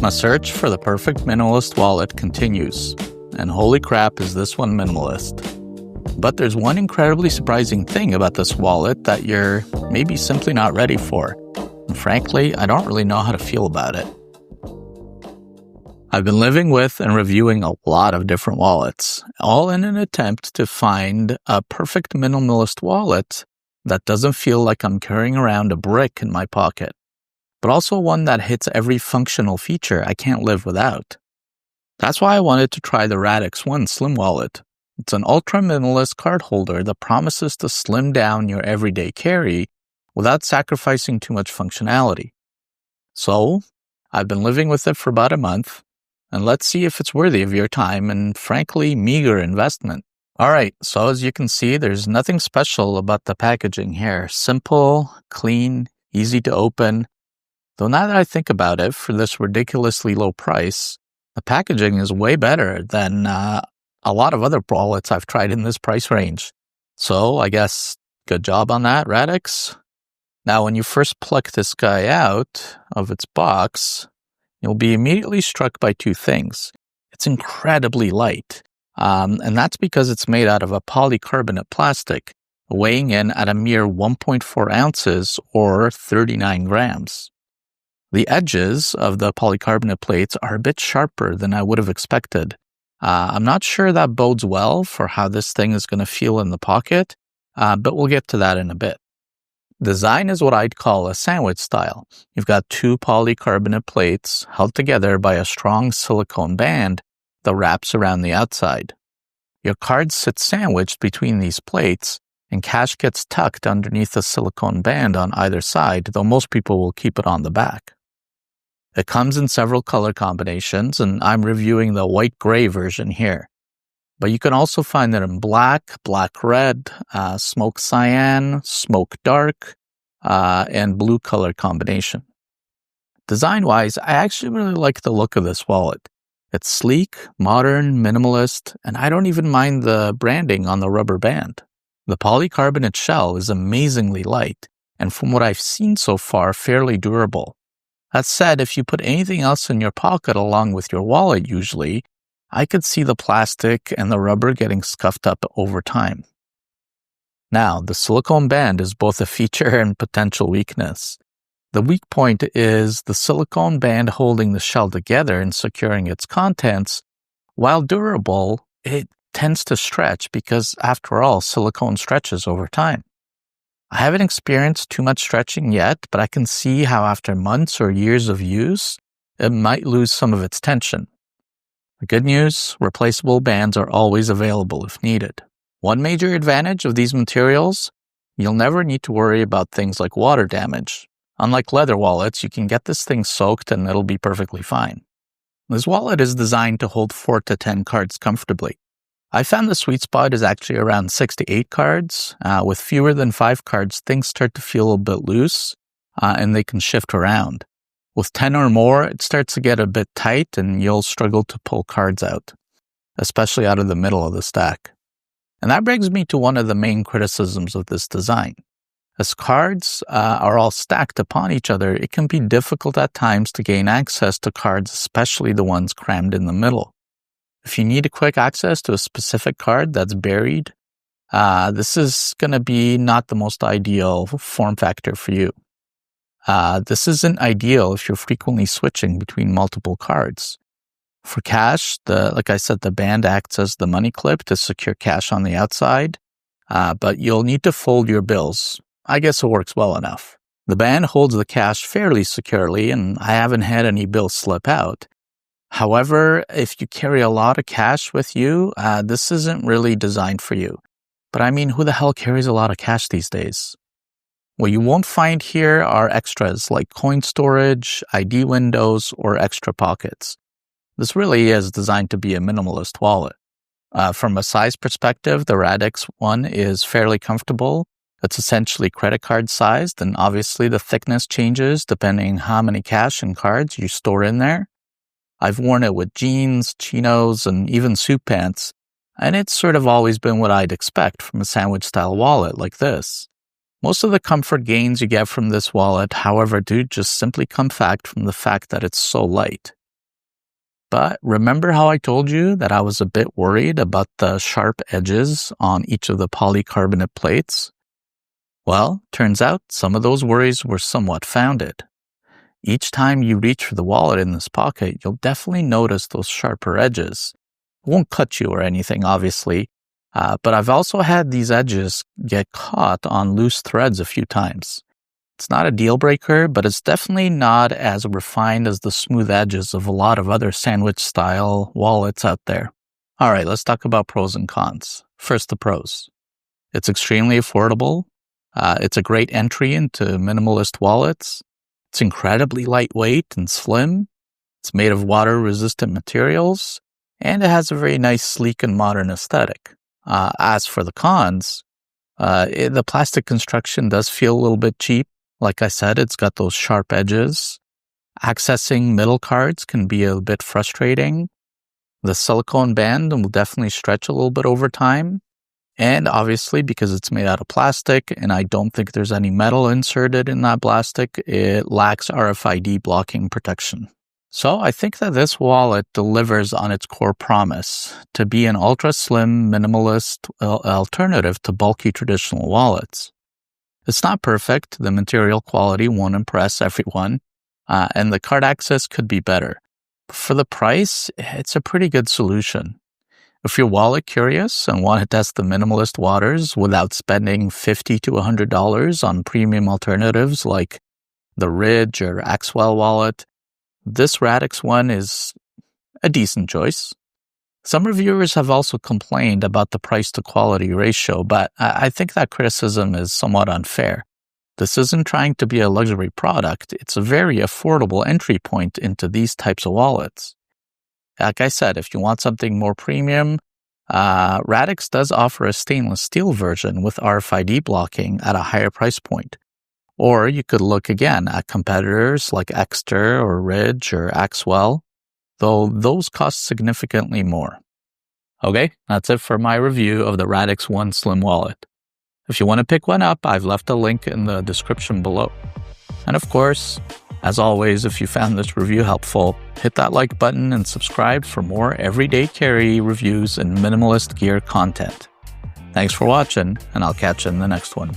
My search for the perfect minimalist wallet continues, and holy crap is this one minimalist. But there's one incredibly surprising thing about this wallet that you're maybe simply not ready for, and frankly, I don't really know how to feel about it. I've been living with and reviewing a lot of different wallets, all in an attempt to find a perfect minimalist wallet that doesn't feel like I'm carrying around a brick in my pocket, but also one that hits every functional feature I can't live without. That's why I wanted to try the Radix One Slim Wallet. It's an ultra-minimalist card holder that promises to slim down your everyday carry without sacrificing too much functionality. So, I've been living with it for about a month, and let's see if it's worthy of your time and, frankly, meager investment. Alright, so as you can see, there's nothing special about the packaging here. Simple, clean, easy to open. Though now that I think about it, for this ridiculously low price, the packaging is way better than a lot of other wallets I've tried in this price range. So I guess good job on that, Radix. Now, when you first pluck this guy out of its box, you'll be immediately struck by two things. It's incredibly light, and that's because it's made out of a polycarbonate plastic, weighing in at a mere 1.4 ounces or 39 grams. The edges of the polycarbonate plates are a bit sharper than I would have expected. I'm not sure that bodes well for how this thing is going to feel in the pocket, but we'll get to that in a bit. Design is what I'd call a sandwich style. You've got two polycarbonate plates held together by a strong silicone band that wraps around the outside. Your cards sit sandwiched between these plates, and cash gets tucked underneath the silicone band on either side, though most people will keep it on the back. It comes in several color combinations, and I'm reviewing the white-gray version here. But you can also find it in black, black-red, smoke cyan, smoke dark, and blue color combination. Design-wise, I actually really like the look of this wallet. It's sleek, modern, minimalist, and I don't even mind the branding on the rubber band. The polycarbonate shell is amazingly light, and from what I've seen so far, fairly durable. That said, if you put anything else in your pocket along with your wallet usually, I could see the plastic and the rubber getting scuffed up over time. Now, the silicone band is both a feature and potential weakness. The weak point is the silicone band holding the shell together and securing its contents. While durable, it tends to stretch because, after all, silicone stretches over time. I haven't experienced too much stretching yet, but I can see how after months or years of use, it might lose some of its tension. The good news, replaceable bands are always available if needed. One major advantage of these materials, you'll never need to worry about things like water damage. Unlike leather wallets, you can get this thing soaked and it'll be perfectly fine. This wallet is designed to hold 4 to 10 cards comfortably. I found the sweet spot is actually around 6 to 8 cards. With fewer than 5 cards, things start to feel a bit loose, and they can shift around. With 10 or more, it starts to get a bit tight and you'll struggle to pull cards out, especially out of the middle of the stack. And that brings me to one of the main criticisms of this design. As cards are all stacked upon each other, it can be difficult at times to gain access to cards, especially the ones crammed in the middle. If you need a quick access to a specific card that's buried, this is going to be not the most ideal form factor for you. This isn't ideal if you're frequently switching between multiple cards. For cash, like I said, the band acts as the money clip to secure cash on the outside, but you'll need to fold your bills. I guess it works well enough. The band holds the cash fairly securely, and I haven't had any bills slip out. However, if you carry a lot of cash with you, this isn't really designed for you. But I mean, who the hell carries a lot of cash these days? What you won't find here are extras like coin storage, ID windows, or extra pockets. This really is designed to be a minimalist wallet. From a size perspective, the Radix One is fairly comfortable. It's essentially credit card sized, and obviously the thickness changes depending how many cash and cards you store in there. I've worn it with jeans, chinos, and even suit pants, and it's sort of always been what I'd expect from a sandwich-style wallet like this. Most of the comfort gains you get from this wallet, however, do just simply come from the fact that it's so light. But remember how I told you that I was a bit worried about the sharp edges on each of the polycarbonate plates? Well, turns out some of those worries were somewhat founded. Each time you reach for the wallet in this pocket, you'll definitely notice those sharper edges. It won't cut you or anything, obviously, but I've also had these edges get caught on loose threads a few times. It's not a deal breaker, but it's definitely not as refined as the smooth edges of a lot of other sandwich-style wallets out there. All right, let's talk about pros and cons. First, the pros. It's extremely affordable. It's a great entry into minimalist wallets. It's incredibly lightweight and slim. It's made of water-resistant materials, and it has a very nice, sleek, and modern aesthetic. As for the cons, the plastic construction does feel a little bit cheap. Like I said, it's got those sharp edges. Accessing middle cards can be a bit frustrating. The silicone band will definitely stretch a little bit over time. And obviously, because it's made out of plastic, and I don't think there's any metal inserted in that plastic, it lacks RFID blocking protection. So I think that this wallet delivers on its core promise to be an ultra-slim, minimalist alternative to bulky traditional wallets. It's not perfect, the material quality won't impress everyone, and the card access could be better. But for the price, it's a pretty good solution. If you're wallet curious and want to test the minimalist waters without spending $50 to $100 on premium alternatives like the Ridge or Axwell wallet, this Radix one is a decent choice. Some reviewers have also complained about the price to quality ratio, but I think that criticism is somewhat unfair. This isn't trying to be a luxury product. It's a very affordable entry point into these types of wallets. Like I said, if you want something more premium, Radix does offer a stainless steel version with RFID blocking at a higher price point. Or you could look again at competitors like Exter or Ridge or Axwell, though those cost significantly more. Okay, that's it for my review of the Radix One Slim Wallet. If you want to pick one up, I've left a link in the description below. And of course, as always, if you found this review helpful, hit that like button and subscribe for more everyday carry reviews and minimalist gear content. Thanks for watching, and I'll catch you in the next one.